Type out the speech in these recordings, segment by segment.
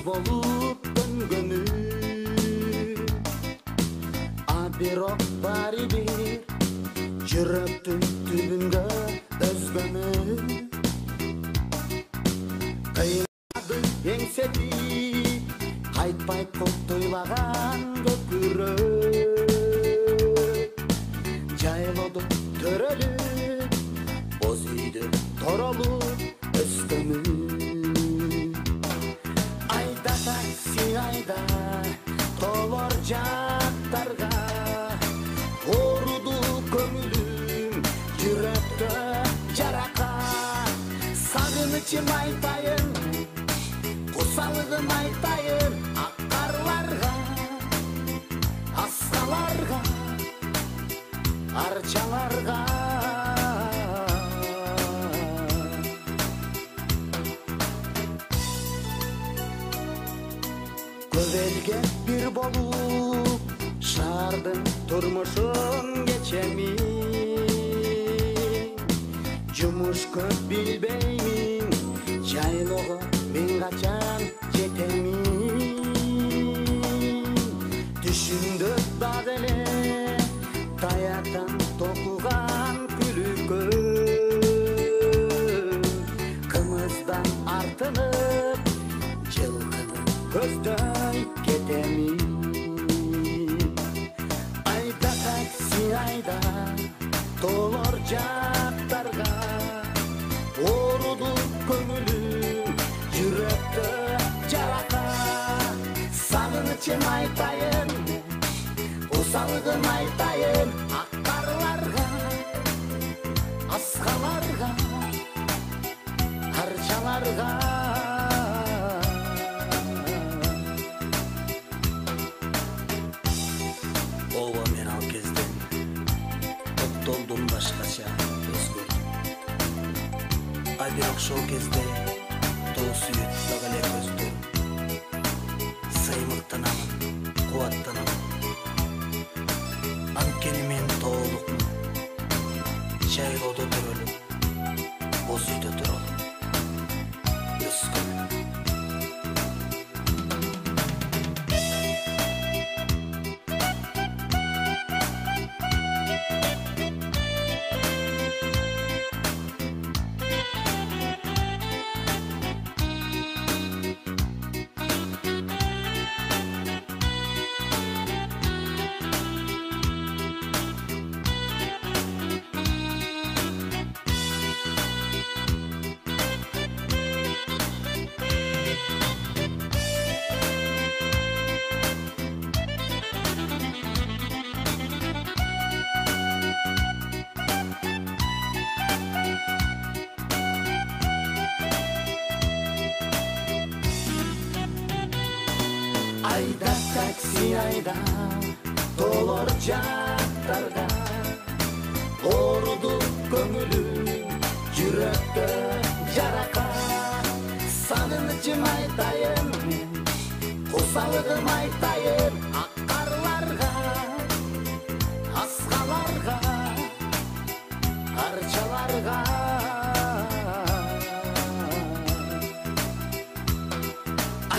болуп дөнгөнү а бирок баары бир жүрөктүн түбүнгө өзгөнү кыйнады еңсети кайтпай коктойлаган көкүрөк жайлоодо төрөлүп боз үйдө торолуп өскөнү айда такси айда толор жактарга ооруду көңүлүм жүрөктө жаракат сагынычым айтайын кусалыгым айтайын ак карларга аскаларга арчаларга көп элге бир болуп шаардын турмушун кечемин жумуш көп билбеймин жайлоого мен качан жетемин түшүмдө дагы эле таятан токуган күлүккө кымыздан артынып жылкынып көздөй кетемин айда такси айда толор жактарга ооруду көңүлүм жүрөктө жаракат сагынычым айтайын кусалыгым айтайын ак карларга аскаларга арчаларга ооба мен ал кезден токтолдум башкача өзгөрдүм а бирок ошол кезде тоос үйөт дагы эле көздөрүм сыймыктанамын кубаттанамын анткени мен тоолукмун жайлоодо төрөлүп боз үйдө туролуп өскөнмүн айда такси айда толор жактарга ооруду көңүлүм жүрөктө жаракат сагынычым айтайын кусалыгым айтайын ак карларга аскаларга арчаларга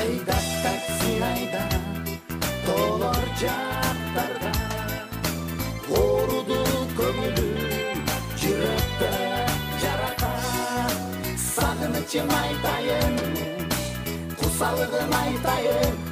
айда такси айда толор жактарга ооруду көңүлүм жүрөктө жаракат сагынычым айтайын кусалыгым айтайын